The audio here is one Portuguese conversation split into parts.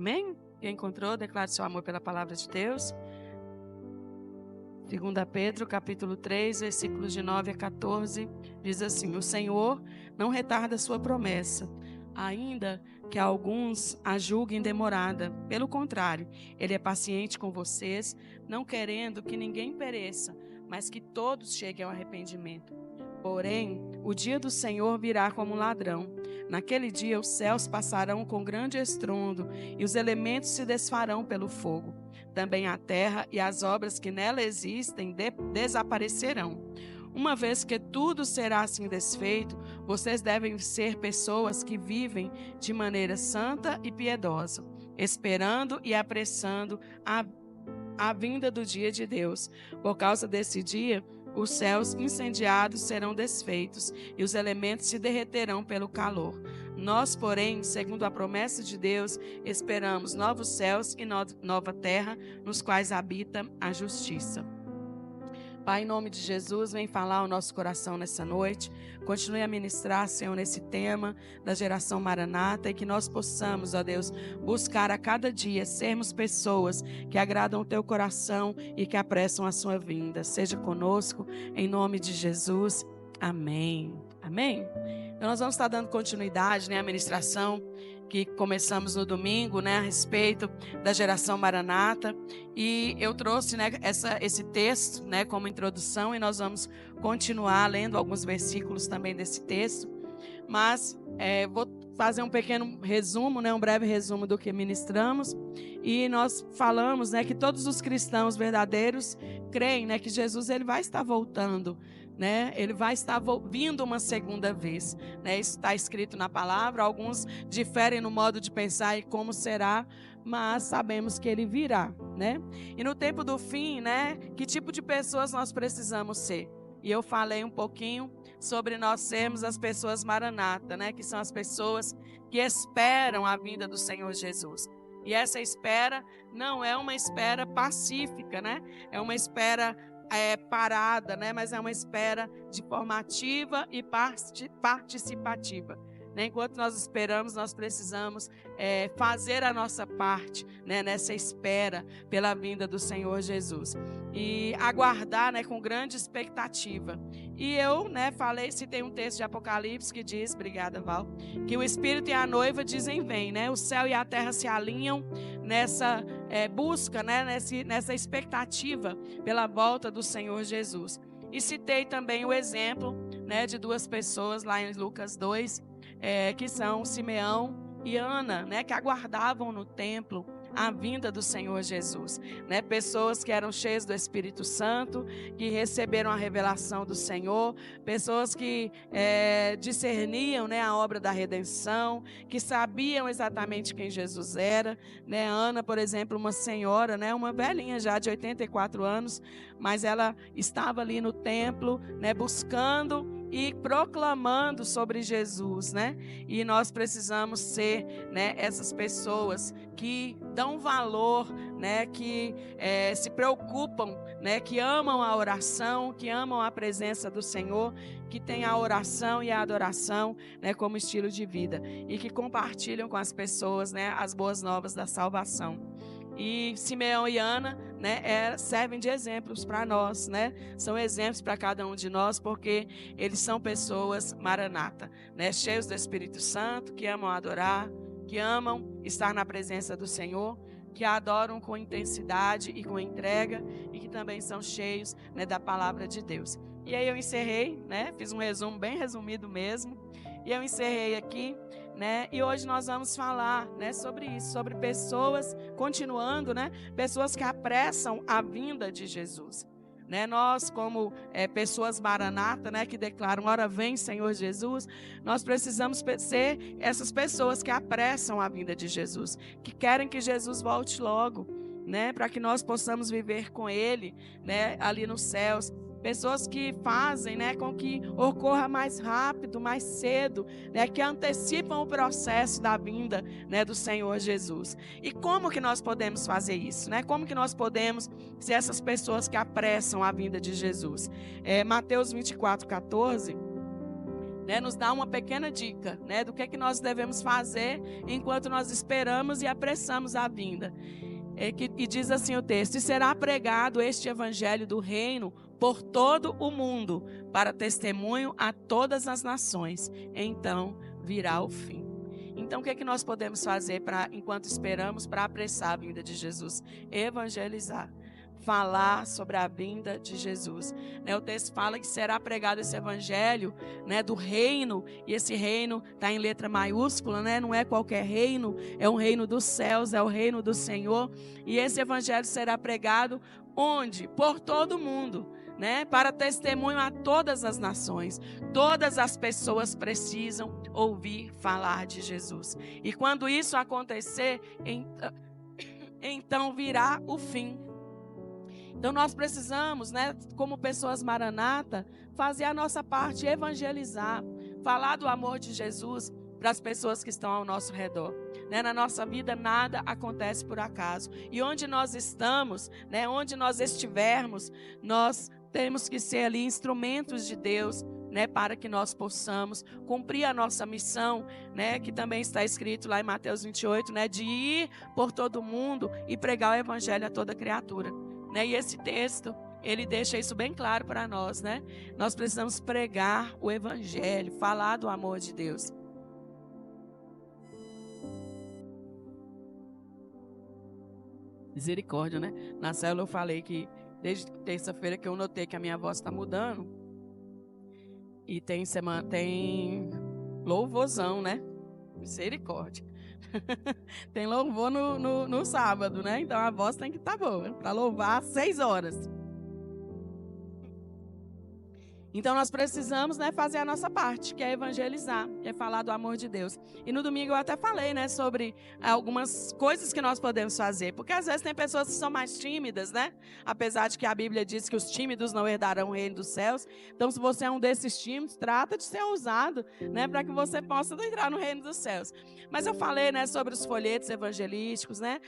Amém? Quem encontrou, declare seu amor pela palavra de Deus. 2 Pedro, capítulo 3, versículos de 9 a 14, diz assim: O Senhor não retarda sua promessa, ainda que alguns a julguem demorada. Pelo contrário, Ele é paciente com vocês, não querendo que ninguém pereça, mas que todos cheguem ao arrependimento. Porém, o dia do Senhor virá como um ladrão. Naquele dia os céus passarão com grande estrondo e os elementos se desfarão pelo fogo. Também a terra e as obras que nela existem desaparecerão. Uma vez que tudo será assim desfeito, vocês devem ser pessoas que vivem de maneira santa e piedosa, esperando e apressando a vinda do dia de Deus. Por causa desse dia, os céus incendiados serão desfeitos e os elementos se derreterão pelo calor. Nós, porém, segundo a promessa de Deus, esperamos novos céus e nova terra, nos quais habita a justiça. Pai, em nome de Jesus, vem falar ao nosso coração nessa noite. Continue a ministrar, Senhor, nesse tema da geração Maranata, e que nós possamos, ó Deus, buscar a cada dia sermos pessoas que agradam o teu coração e que apressam a sua vinda. Seja conosco, em nome de Jesus. Amém. Amém? Então, nós vamos estar dando continuidade, à ministração que começamos no domingo, a respeito da geração Maranata, e eu trouxe, esse texto, como introdução, e nós vamos continuar lendo alguns versículos também desse texto, mas vou fazer um pequeno resumo, um breve resumo do que ministramos, e nós falamos, que todos os cristãos verdadeiros creem, que Jesus ele vai estar voltando, ele vai estar vindo uma segunda vez, isso está escrito na palavra. Alguns diferem no modo de pensar e como será, mas sabemos que ele virá, E no tempo do fim, que tipo de pessoas nós precisamos ser? E eu falei um pouquinho sobre nós sermos as pessoas Maranata, que são as pessoas que esperam a vinda do Senhor Jesus. E essa espera não é uma espera pacífica, é uma espera parada, mas é uma espera de formativa e participativa. Enquanto nós esperamos, nós precisamos fazer a nossa parte, nessa espera pela vinda do Senhor Jesus. E aguardar, com grande expectativa. E eu, citei um texto de Apocalipse que diz, obrigada, Val, que o Espírito e a noiva dizem vem, O céu e a terra se alinham nessa busca, nessa expectativa pela volta do Senhor Jesus. E citei também o exemplo, de duas pessoas lá em Lucas 2, que são Simeão e Ana, que aguardavam no templo a vinda do Senhor Jesus, pessoas que eram cheias do Espírito Santo, que receberam a revelação do Senhor, pessoas que discerniam, a obra da redenção, que sabiam exatamente quem Jesus era, Ana, por exemplo, uma senhora, uma velhinha já de 84 anos, mas ela estava ali no templo, buscando e proclamando sobre Jesus, E nós precisamos ser, essas pessoas que dão valor, que se preocupam, que amam a oração, que amam a presença do Senhor, que tem a oração e a adoração, como estilo de vida, e que compartilham com as pessoas, as boas novas da salvação. E Simeão e Ana, servem de exemplos para nós, São exemplos para cada um de nós, porque eles são pessoas Maranata, cheios do Espírito Santo, que amam adorar, que amam estar na presença do Senhor, que a adoram com intensidade e com entrega, e que também são cheios, da palavra de Deus. E aí eu encerrei, fiz um resumo bem resumido mesmo, e eu encerrei aqui, e hoje nós vamos falar, sobre isso, sobre pessoas, continuando, pessoas que apressam a vinda de Jesus. Nós, como pessoas Maranata, que declaram, ora vem Senhor Jesus, nós precisamos ser essas pessoas que apressam a vinda de Jesus, que querem que Jesus volte logo, para que nós possamos viver com Ele, ali nos céus. Pessoas que fazem, com que ocorra mais rápido, mais cedo, que antecipam o processo da vinda, do Senhor Jesus. E como que nós podemos fazer isso, Como que nós podemos ser essas pessoas que apressam a vinda de Jesus? Mateus 24, 14, né, nos dá uma pequena dica, né, do que nós devemos fazer enquanto nós esperamos e apressamos a vinda. E diz assim o texto: e será pregado este evangelho do reino por todo o mundo, para testemunho a todas as nações. Então virá o fim. Então o que nós podemos fazer enquanto esperamos para apressar a vinda de Jesus? Evangelizar. Falar sobre a vinda de Jesus, né? O texto fala que será pregado esse evangelho, né, do reino, e esse reino está em letra maiúscula, né? Não é qualquer reino, é um reino dos céus, é o reino do Senhor, e esse evangelho será pregado onde? Por todo mundo, né? Para testemunho a todas as nações. Todas as pessoas precisam ouvir falar de Jesus, e quando isso acontecer, então virá o fim. Então nós precisamos, né, como pessoas maranata, fazer a nossa parte, evangelizar, falar do amor de Jesus para as pessoas que estão ao nosso redor. Né? Na nossa vida nada acontece por acaso. E onde nós estamos, né, onde nós estivermos, nós temos que ser ali instrumentos de Deus, né, para que nós possamos cumprir a nossa missão, né, que também está escrito lá em Mateus 28, né, de ir por todo mundo e pregar o evangelho a toda criatura. Né? E esse texto, ele deixa isso bem claro para nós, né? Nós precisamos pregar o evangelho, falar do amor de Deus. Misericórdia, né? Na célula eu falei que desde terça-feira que eu notei que a minha voz está mudando. E tem louvorzão, né? Misericórdia. Tem louvor no sábado, né? Então a voz tem que estar boa para louvar às 6 horas. Então nós precisamos, né, fazer a nossa parte, que é evangelizar, que é falar do amor de Deus. E no domingo eu até falei, né, sobre algumas coisas que nós podemos fazer, porque às vezes tem pessoas que são mais tímidas, né? Apesar de que a Bíblia diz que os tímidos não herdarão o reino dos céus. Então se você é um desses tímidos, trata de ser ousado, né, para que você possa entrar no reino dos céus. Mas eu falei, né, sobre os folhetos evangelísticos, né?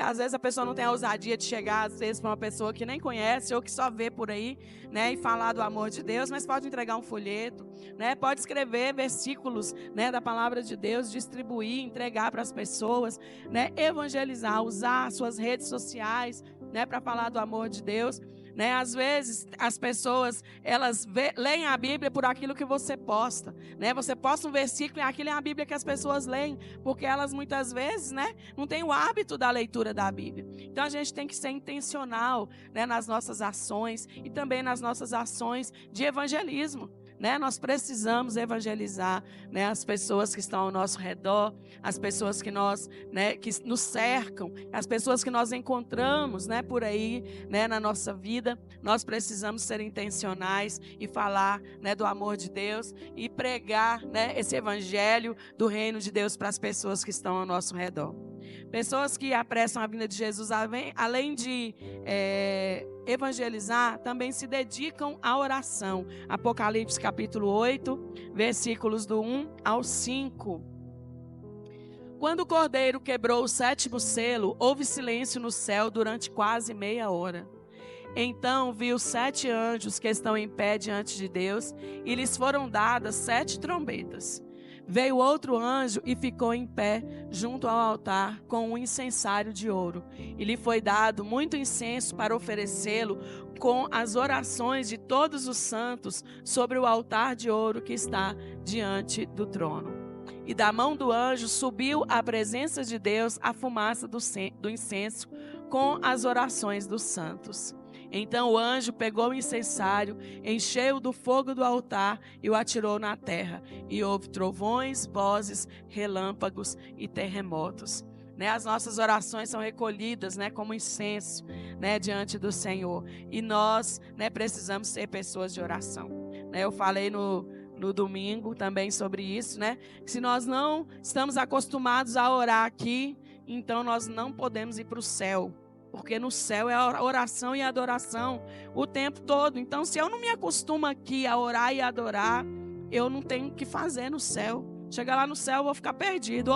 Às vezes a pessoa não tem a ousadia de chegar, às vezes, para uma pessoa que nem conhece ou que só vê por aí, né, e falar do amor de Deus, mas pode entregar um folheto, né, pode escrever versículos, né, da palavra de Deus, distribuir, entregar para as pessoas, né, evangelizar, usar suas redes sociais, né, para falar do amor de Deus. Né? Às vezes as pessoas elas leem a Bíblia por aquilo que você posta, né? Você posta um versículo e aquilo é a Bíblia que as pessoas leem, porque elas muitas vezes, né, não têm o hábito da leitura da Bíblia. Então a gente tem que ser intencional, né, nas nossas ações e também nas nossas ações de evangelismo. Né? Nós precisamos evangelizar, né, as pessoas que estão ao nosso redor, as pessoas que que nos cercam, as pessoas que nós encontramos, né, por aí, né, na nossa vida. Nós precisamos ser intencionais e falar, né, do amor de Deus e pregar, né, esse evangelho do reino de Deus para as pessoas que estão ao nosso redor. Pessoas que apressam a vinda de Jesus, além de evangelizar, também se dedicam à oração. Apocalipse capítulo 8, versículos do 1 ao 5. Quando o Cordeiro quebrou o 7º selo, houve silêncio no céu durante quase meia hora. Então vi os 7 anjos que estão em pé diante de Deus, e lhes foram dadas 7 trombetas. Veio outro anjo e ficou em pé junto ao altar com um incensário de ouro. E lhe foi dado muito incenso para oferecê-lo com as orações de todos os santos sobre o altar de ouro que está diante do trono. E da mão do anjo subiu à presença de Deus a fumaça do incenso com as orações dos santos. Então o anjo pegou o incensário, encheu do fogo do altar e o atirou na terra. E houve trovões, vozes, relâmpagos e terremotos. Né? As nossas orações são recolhidas, né, como incenso, né, diante do Senhor. E nós, né, precisamos ser pessoas de oração. Né? Eu falei no domingo também sobre isso, né? Se nós não estamos acostumados a orar aqui, então nós não podemos ir para o céu. Porque no céu é a oração e a adoração o tempo todo. Então, se eu não me acostumo aqui a orar e adorar, eu não tenho o que fazer no céu. Chegar lá no céu, eu vou ficar perdido.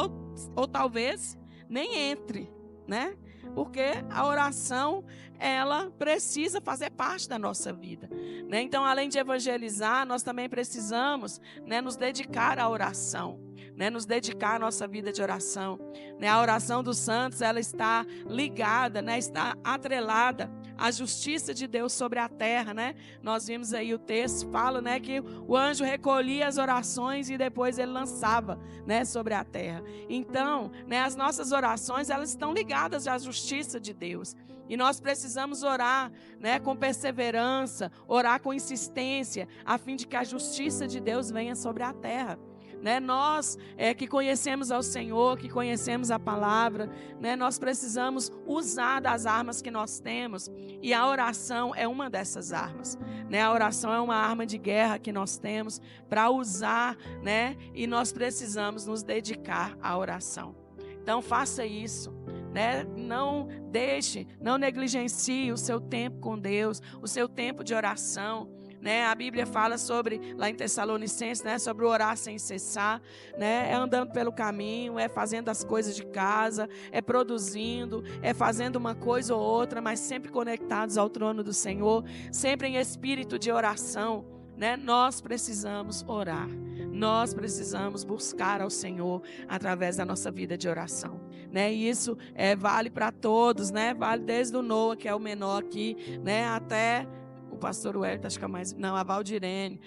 Ou talvez nem entre, né? porque a oração, ela precisa fazer parte da nossa vida, né? Então, além de evangelizar, nós também precisamos, né, nos dedicar à oração, né, nos dedicar à nossa vida de oração, né? A oração dos santos, ela está ligada, né, está atrelada à justiça de Deus sobre a terra, né? Nós vimos aí o texto, fala, né, que o anjo recolhia as orações e depois ele lançava, né, sobre a terra. Então, né, as nossas orações, elas estão ligadas à justiça de Deus. E nós precisamos orar, né, com perseverança, orar com insistência, a fim de que a justiça de Deus venha sobre a terra. Né, nós que conhecemos ao Senhor, que conhecemos a palavra, né, nós precisamos usar das armas que nós temos, e a oração é uma dessas armas, né? A oração é uma arma de guerra que nós temos para usar, né? E nós precisamos nos dedicar à oração. Então faça isso, né? Não deixe, não negligencie o seu tempo com Deus, o seu tempo de oração. Né, a Bíblia fala sobre, lá em Tessalonicenses, né, sobre orar sem cessar, né, é andando pelo caminho, é fazendo as coisas de casa, é produzindo, é fazendo uma coisa ou outra, mas sempre conectados ao trono do Senhor, sempre em espírito de oração. Né, nós precisamos orar, nós precisamos buscar ao Senhor através da nossa vida de oração, né? E isso vale para todos, né? Vale desde o Noah, que é o menor aqui, né, até o pastor Wellington, acho que é mais, não, a Valdirene,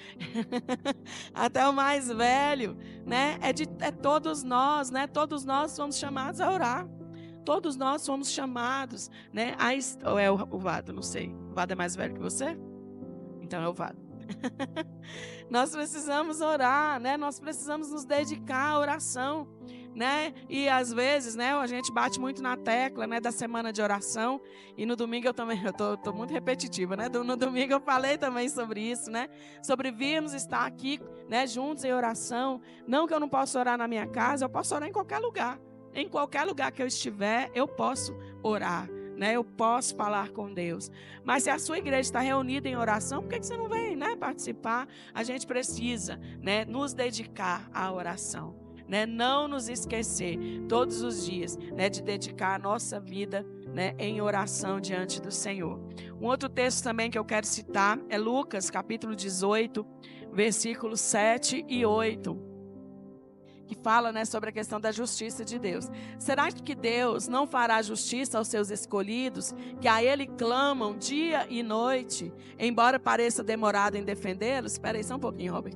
até o mais velho, né? É todos nós, né? Todos nós somos chamados a orar. Todos nós somos chamados, né? Ou é o Vado, não sei. O Vado é mais velho que você? Então é o Vado. Nós precisamos orar, né? Nós precisamos nos dedicar à oração, né? E às vezes, né, a gente bate muito na tecla, né, da semana de oração. E no domingo eu também, eu tô muito repetitiva, né? No domingo eu falei também sobre isso, né? Sobre virmos estar aqui, né, juntos em oração. Não que eu não possa orar na minha casa, eu posso orar em qualquer lugar. Em qualquer lugar que eu estiver, eu posso orar. Né, eu posso falar com Deus. Mas se a sua igreja está reunida em oração, por que você não vem, né, participar? A gente precisa, né, nos dedicar à oração, né, não nos esquecer todos os dias, né, de dedicar a nossa vida, né, em oração diante do Senhor. Um outro texto também que eu quero citar é Lucas, capítulo 18, versículos 7 e 8. Que fala, né, sobre a questão da justiça de Deus. Será que Deus não fará justiça aos seus escolhidos, que a Ele clamam dia e noite, embora pareça demorado em defendê-los? Espera aí só um pouquinho, Robert.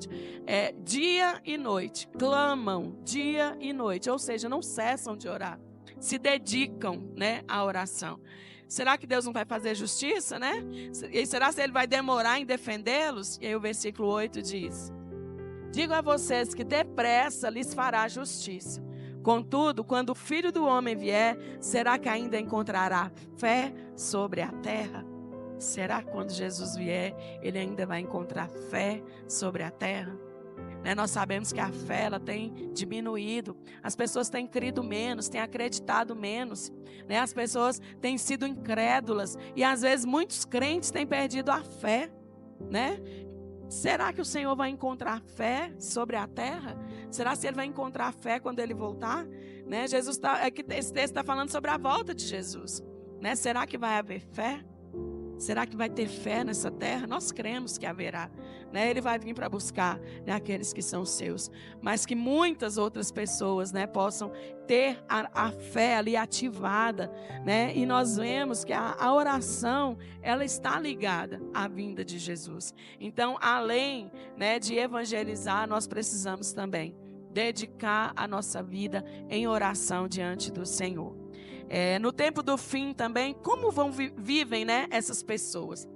Dia e noite, clamam dia e noite, ou seja, não cessam de orar, se dedicam, né, à oração. Será que Deus não vai fazer justiça, né? E será que Ele vai demorar em defendê-los? E aí o versículo 8 diz: digo a vocês que depressa lhes fará justiça. Contudo, quando o Filho do Homem vier, será que ainda encontrará fé sobre a terra? Será que quando Jesus vier, Ele ainda vai encontrar fé sobre a terra? Né, nós sabemos que a fé ela tem diminuído, as pessoas têm crido menos, têm acreditado menos, né? As pessoas têm sido incrédulas e às vezes muitos crentes têm perdido a fé, né? Será que o Senhor vai encontrar fé sobre a terra? Será que Ele vai encontrar fé quando Ele voltar? Né? Esse texto está falando sobre a volta de Jesus. Né? Será que vai haver fé? Será que vai ter fé nessa terra? Nós cremos que haverá. Né? Ele vai vir para buscar, né, aqueles que são seus. Mas que muitas outras pessoas, né, possam ter a fé ali ativada. Né? E nós vemos que a oração ela está ligada à vinda de Jesus. Então, além, né, de evangelizar, nós precisamos também dedicar a nossa vida em oração diante do Senhor. No tempo do fim também, como vivem, né, essas pessoas?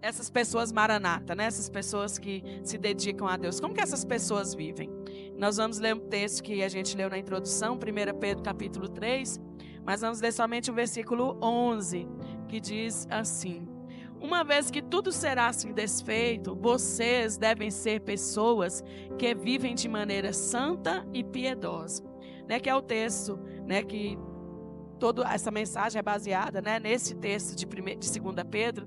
Essas pessoas maranata, né? Essas pessoas que se dedicam a Deus. Como que essas pessoas vivem? Nós vamos ler um texto que a gente leu na introdução, 1 Pedro capítulo 3, mas vamos ler somente o versículo 11, que diz assim: uma vez que tudo será assim desfeito, vocês devem ser pessoas que vivem de maneira santa e piedosa. Né? Que é o texto, né, que toda essa mensagem é baseada, né, nesse texto de 2 Pedro.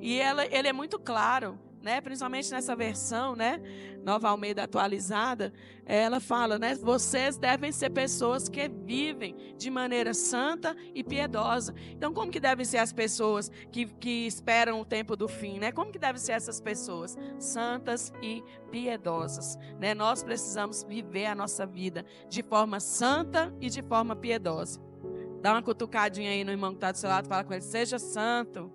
E ele é muito claro, né? Principalmente nessa versão, né? Nova Almeida atualizada, ela fala, né? Vocês devem ser pessoas que vivem de maneira santa e piedosa. Então, como que devem ser as pessoas que esperam o tempo do fim, né? Como que devem ser essas pessoas? Santas e piedosas, né? Nós precisamos viver a nossa vida de forma santa e de forma piedosa. Dá uma cutucadinha aí no irmão que está do seu lado, fala com ele, seja santo,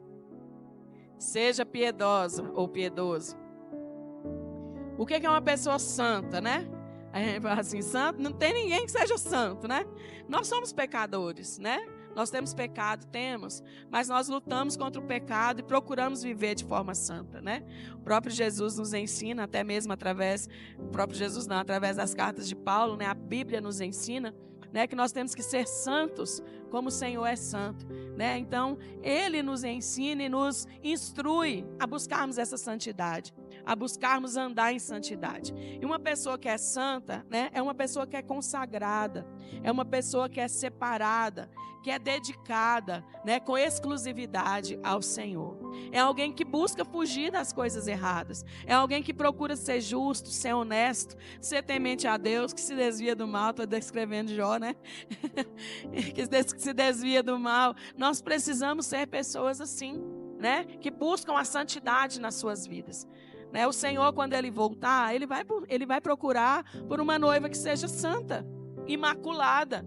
seja piedosa ou piedoso. O que é uma pessoa santa, né? A gente fala assim, santo, não tem ninguém que seja santo, né? Nós somos pecadores, né? Nós temos pecado, temos, mas nós lutamos contra o pecado e procuramos viver de forma santa, né? O próprio Jesus nos ensina, até mesmo através das cartas de Paulo, né? A Bíblia nos ensina, né, que nós temos que ser santos como o Senhor é santo, né? Então, Ele nos ensina e nos instrui a buscarmos essa santidade, a buscarmos andar em santidade. E uma pessoa que é santa, né, é uma pessoa que é consagrada, é uma pessoa que é separada, que é dedicada, né, com exclusividade ao Senhor. É alguém que busca fugir das coisas erradas. É alguém que procura ser justo, ser honesto, ser temente a Deus, que se desvia do mal. Estou descrevendo Jó, né? Que se desvia do mal. Nós precisamos ser pessoas assim, né? Que buscam a santidade nas suas vidas. Né? O Senhor, quando Ele voltar, Ele vai procurar por uma noiva que seja santa, imaculada.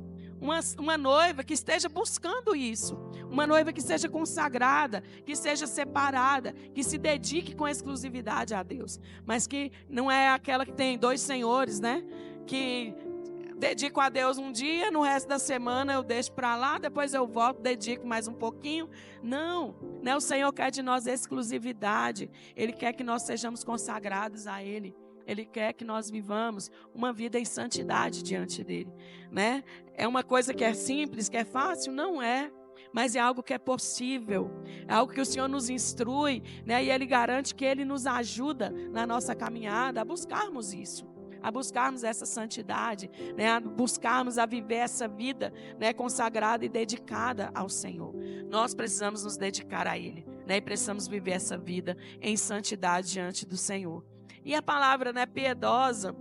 Uma noiva que esteja buscando isso. Uma noiva que seja consagrada, que seja separada, que se dedique com exclusividade a Deus. Mas que não é aquela que tem dois senhores, né? Que dedico a Deus um dia, no resto da semana eu deixo para lá, depois eu volto, dedico mais um pouquinho. Não, né? O Senhor quer de nós exclusividade. Ele quer que nós sejamos consagrados a Ele. Ele quer que nós vivamos uma vida em santidade diante dele, né? É uma coisa que é simples, que é fácil? Não é. Mas é algo que é possível. É algo que o Senhor nos instrui, né? E Ele garante que Ele nos ajuda na nossa caminhada a buscarmos isso. A buscarmos essa santidade, né? A buscarmos a viver essa vida, né? Consagrada e dedicada ao Senhor. Nós precisamos nos dedicar a Ele, né? E precisamos viver essa vida em santidade diante do Senhor. E a palavra, né, piedosa,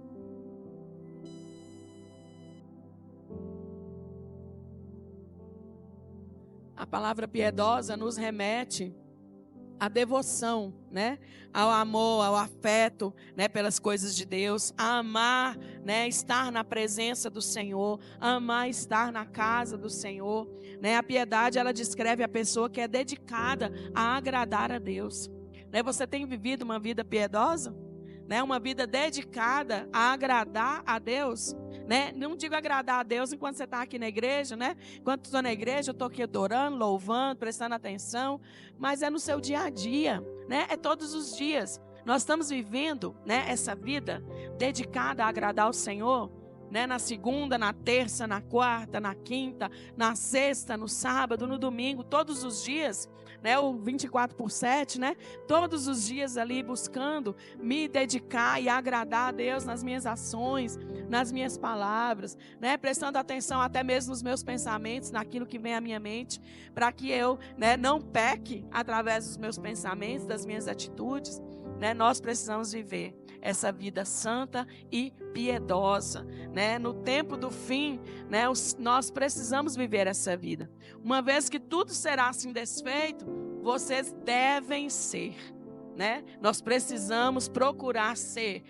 a palavra piedosa nos remete à devoção, né, ao amor, ao afeto, né, pelas coisas de Deus, a amar, né, estar na presença do Senhor, a amar estar na casa do Senhor, né? A piedade, ela descreve a pessoa que é dedicada a agradar a Deus, né? Você tem vivido uma vida piedosa? Né, uma vida dedicada a agradar a Deus, né? Não digo agradar a Deus enquanto você está aqui na igreja, né? Enquanto estou na igreja, eu estou aqui adorando, louvando, prestando atenção, mas é no seu dia a dia, né? É todos os dias. Nós estamos vivendo, né, essa vida dedicada a agradar ao Senhor, né? Na segunda, na terça, na quarta, na quinta, na sexta, no sábado, no domingo, todos os dias, né? O 24/7, né? Todos os dias ali buscando me dedicar e agradar a Deus nas minhas ações, nas minhas palavras, né? Prestando atenção até mesmo nos meus pensamentos, naquilo que vem à minha mente, para que eu, né, não peque através dos meus pensamentos, das minhas atitudes, né? Nós precisamos viver essa vida santa e piedosa, né? No tempo do fim, né, nós precisamos viver essa vida. Uma vez que tudo será assim desfeito, vocês devem ser, né? Nós precisamos procurar ser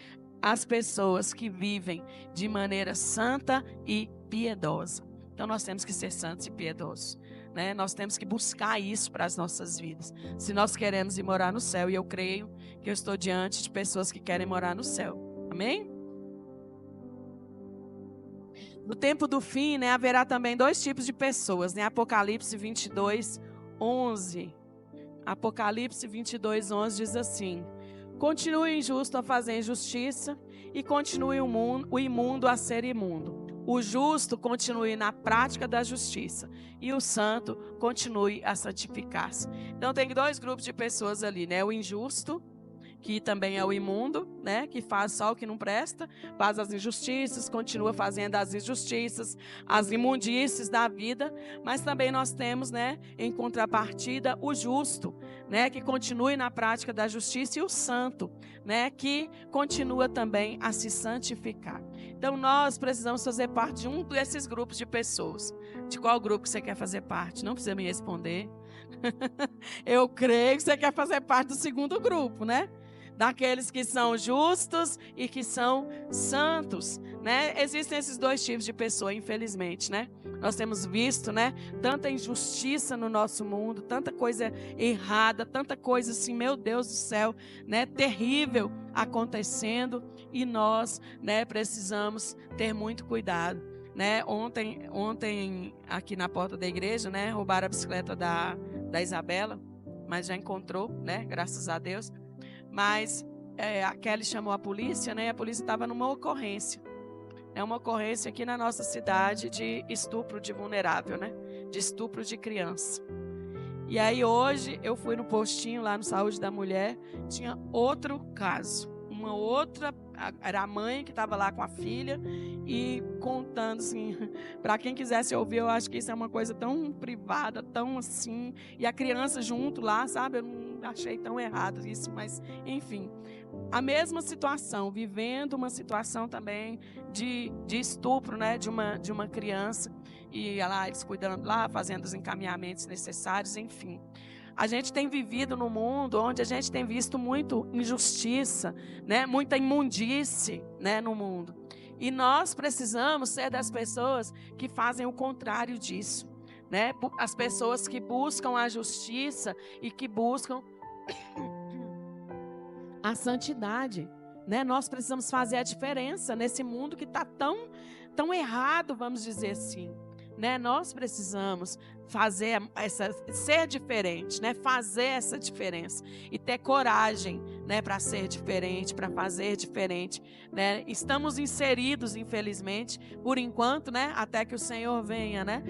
as pessoas que vivem de maneira santa e piedosa. Então nós temos que ser santos e piedosos, né? Nós temos que buscar isso para as nossas vidas, se nós queremos ir morar no céu. E eu creio que eu estou diante de pessoas que querem morar no céu. Amém? No tempo do fim, né, haverá também dois tipos de pessoas, né? Apocalipse 22:11. Apocalipse 22:11 diz assim: continue o injusto a fazer injustiça e continue o imundo a ser imundo. O justo continue na prática da justiça e o santo continue a santificar-se. Então tem dois grupos de pessoas ali, né? O injusto, que também é o imundo, né? Que faz só o que não presta, faz as injustiças, continua fazendo as injustiças, as imundícies da vida. Mas também nós temos, né, em contrapartida, o justo, né, que continue na prática da justiça, e o santo, né, que continua também a se santificar. Então nós precisamos fazer parte de um desses grupos de pessoas. De qual grupo você quer fazer parte? Não precisa me responder. Eu creio que você quer fazer parte do segundo grupo, né? Daqueles que são justos e que são santos, né? Existem esses dois tipos de pessoa, infelizmente, né? Nós temos visto, né, tanta injustiça no nosso mundo, tanta coisa errada, tanta coisa assim, meu Deus do céu, né, terrível acontecendo, e nós, né, precisamos ter muito cuidado, né? Ontem aqui na porta da igreja, né, roubaram a bicicleta da Isabela, mas já encontrou, né, graças a Deus. Mas a Kelly chamou a polícia, né? E a polícia estava numa ocorrência. É uma ocorrência aqui na nossa cidade de estupro de vulnerável, né? De estupro de criança. E aí hoje eu fui no postinho lá no Saúde da Mulher, tinha outro caso. Uma outra, era a mãe que estava lá com a filha e contando assim, para quem quisesse ouvir, eu acho que isso é uma coisa tão privada, tão assim, e a criança junto lá, sabe? Eu não achei tão errado isso, mas enfim, a mesma situação, vivendo uma situação também de estupro, né, de uma criança, e lá eles cuidando lá, fazendo os encaminhamentos necessários, enfim. A gente tem vivido num mundo onde a gente tem visto muito injustiça, né, muita imundície, né, no mundo. E nós precisamos ser das pessoas que fazem o contrário disso, né? As pessoas que buscam a justiça e que buscam a santidade, né? Nós precisamos fazer a diferença nesse mundo que está tão errado, vamos dizer assim, né? Nós precisamos ser diferente, né? Fazer essa diferença e ter coragem, né? Para ser diferente, para fazer diferente, né? Estamos inseridos, infelizmente, por enquanto, né? Até que o Senhor venha, né?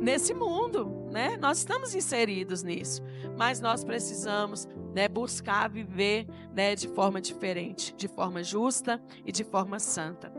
Nesse mundo, né? Nós estamos inseridos nisso, mas nós precisamos, né, buscar viver, né, de forma diferente, de forma justa e de forma santa.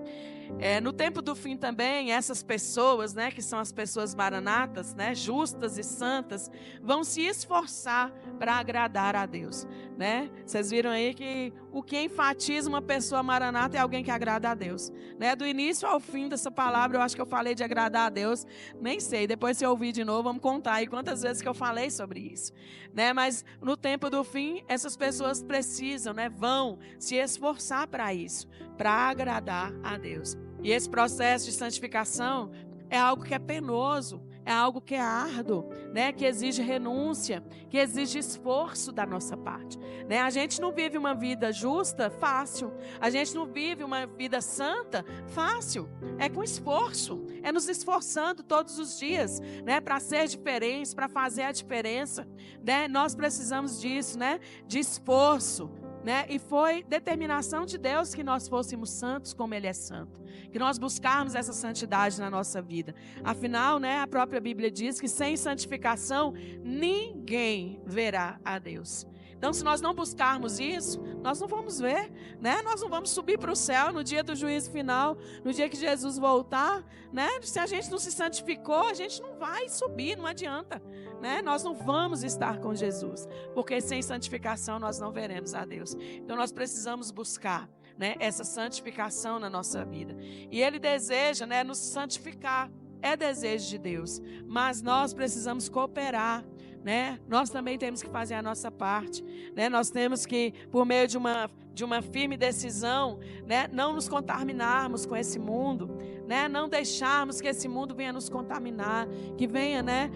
No tempo do fim também, essas pessoas, né, que são as pessoas maranatas, né, justas e santas, vão se esforçar para agradar a Deus, né? Vocês viram aí que o que enfatiza uma pessoa maranata é alguém que agrada a Deus, né? Do início ao fim dessa palavra, eu acho que eu falei de agradar a Deus, nem sei, depois se eu ouvir de novo, vamos contar aí quantas vezes que eu falei sobre isso, né? Mas no tempo do fim, essas pessoas precisam, né, vão se esforçar para isso, para agradar a Deus. E esse processo de santificação é algo que é penoso, é algo que é árduo, né? Que exige renúncia, que exige esforço da nossa parte, né? A gente não vive uma vida justa fácil, a gente não vive uma vida santa fácil, é com esforço, é nos esforçando todos os dias, né? Para ser diferentes, para fazer a diferença, né? Nós precisamos disso, né? De esforço, né? E foi determinação de Deus que nós fôssemos santos como Ele é santo, que nós buscarmos essa santidade na nossa vida. Afinal, né, a própria Bíblia diz que sem santificação ninguém verá a Deus. Então, se nós não buscarmos isso, nós não vamos ver, né? Nós não vamos subir para o céu no dia do juízo final, no dia que Jesus voltar, né? Se a gente não se santificou, a gente não vai subir, não adianta, né? Nós não vamos estar com Jesus, porque sem santificação nós não veremos a Deus. Então, nós precisamos buscar, né, essa santificação na nossa vida. E Ele deseja, né, nos santificar. É desejo de Deus, mas nós precisamos cooperar, né? Nós também temos que fazer a nossa parte, né? Nós temos que, por meio de uma firme decisão, né, não nos contaminarmos com esse mundo, né? Não deixarmos que esse mundo venha nos contaminar, que venha, né,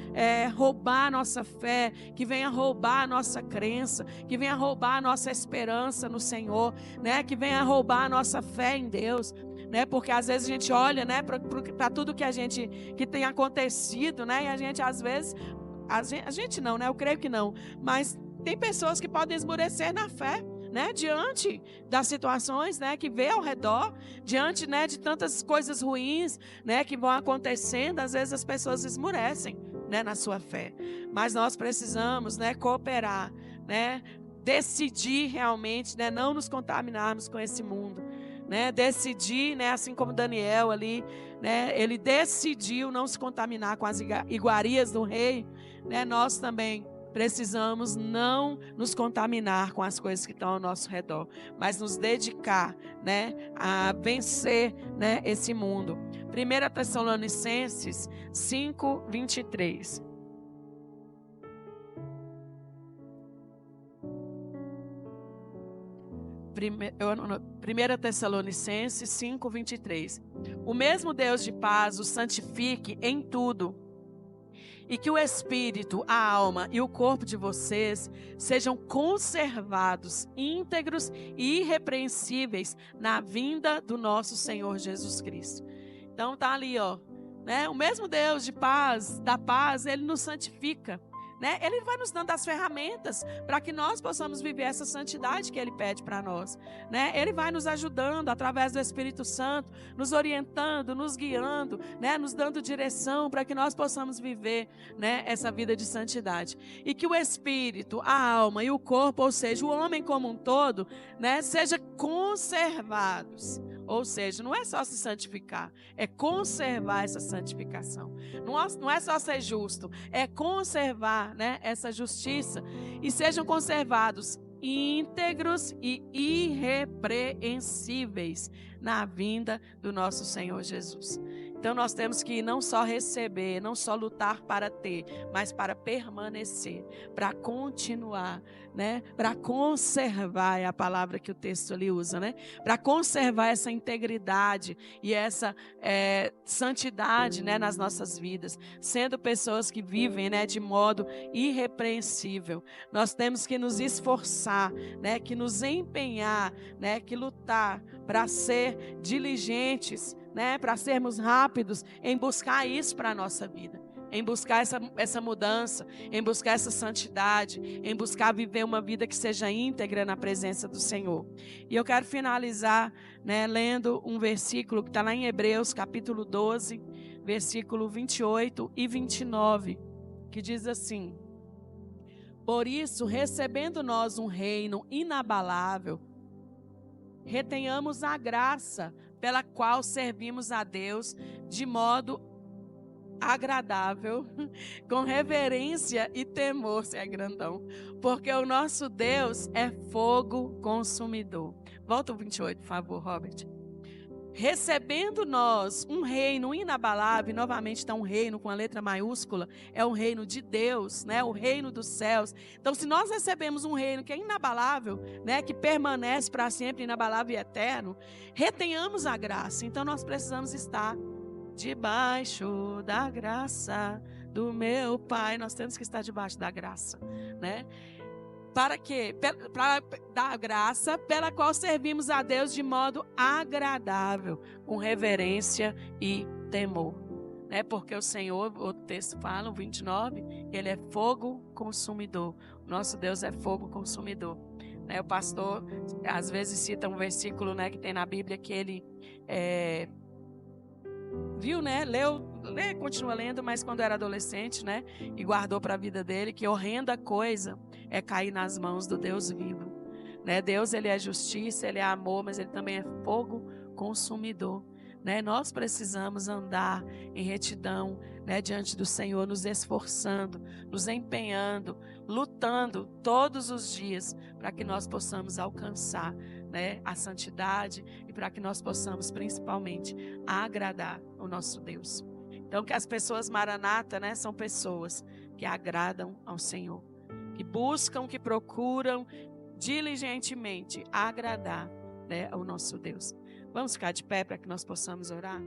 roubar a nossa fé, que venha roubar a nossa crença, que venha roubar a nossa esperança no Senhor, né? Que venha roubar a nossa fé em Deus, né? Porque às vezes a gente olha, né, para tudo que tem acontecido, né? E a gente às vezes, a gente não, né? Eu creio que não, mas tem pessoas que podem esmorecer na fé, né? Diante das situações, né, que vê ao redor, diante, né, de tantas coisas ruins, né, que vão acontecendo, às vezes as pessoas esmorecem, né, na sua fé. Mas nós precisamos, né, cooperar, né? Decidir realmente, né, não nos contaminarmos com esse mundo, né? Decidir, né, assim como Daniel ali, né, ele decidiu não se contaminar com as iguarias do rei, né? Nós também precisamos não nos contaminar com as coisas que estão ao nosso redor, mas nos dedicar, né, a vencer, né, esse mundo. 1 Tessalonicenses 5:23. 1 Tessalonicenses 5:23. O mesmo Deus de paz os santifique em tudo, e que o espírito, a alma e o corpo de vocês sejam conservados, íntegros e irrepreensíveis na vinda do nosso Senhor Jesus Cristo. Então tá ali, ó, né? O mesmo Deus de paz, da paz, ele nos santifica, né? Ele vai nos dando as ferramentas para que nós possamos viver essa santidade que ele pede para nós, né? Ele vai nos ajudando através do Espírito Santo, nos orientando, nos guiando, né? Nos dando direção para que nós possamos viver, né, essa vida de santidade. E que o espírito, a alma e o corpo, ou seja, o homem como um todo, né, seja conservados. Ou seja, não é só se santificar, é conservar essa santificação. Não é só ser justo, é conservar, né, essa justiça. E sejam conservados íntegros e irrepreensíveis na vinda do nosso Senhor Jesus. Então nós temos que não só receber, não só lutar para ter, mas para permanecer, para continuar, né? Para conservar, é a palavra que o texto ali usa, né? Para conservar essa integridade e essa santidade, né, nas nossas vidas, sendo pessoas que vivem, né, de modo irrepreensível. Nós temos que nos esforçar, né, que nos empenhar, né, que lutar para ser diligentes, né, para sermos rápidos em buscar isso para a nossa vida, em buscar essa mudança, em buscar essa santidade, em buscar viver uma vida que seja íntegra na presença do Senhor. E eu quero finalizar, né, lendo um versículo que está lá em Hebreus, capítulo 12, versículo 28 e 29, que diz assim: por isso, recebendo nós um reino inabalável, retenhamos a graça pela qual servimos a Deus de modo agradável, com reverência e temor, se é grandão, porque o nosso Deus é fogo consumidor. Volta o 28, por favor, Robert. Recebendo nós um reino inabalável, novamente está um reino com a letra maiúscula, é o reino de Deus, né? O reino dos céus. Então, se nós recebemos um reino que é inabalável, né? Que permanece para sempre, inabalável e eterno, retenhamos a graça. Então, nós precisamos estar debaixo da graça do meu Pai. Nós temos que estar debaixo da graça, né? Para quê? Para dar graça pela qual servimos a Deus de modo agradável, com reverência e temor, né? Porque o Senhor, o texto fala, o 29, Ele é fogo consumidor. O nosso Deus é fogo consumidor, né? O pastor às vezes cita um versículo, né, que tem na Bíblia que ele viu, né? Continua lendo, mas quando era adolescente, né? E guardou para a vida dele, que horrenda coisa é cair nas mãos do Deus vivo, né? Deus, Ele é justiça, Ele é amor, mas Ele também é fogo consumidor, né? Nós precisamos andar em retidão, né, diante do Senhor, nos esforçando, nos empenhando, lutando todos os dias para que nós possamos alcançar, né, a santidade e para que nós possamos principalmente agradar o nosso Deus. Então, que as pessoas maranata, né, são pessoas que agradam ao Senhor, que buscam, que procuram diligentemente agradar, né, ao nosso Deus. Vamos ficar de pé para que nós possamos orar?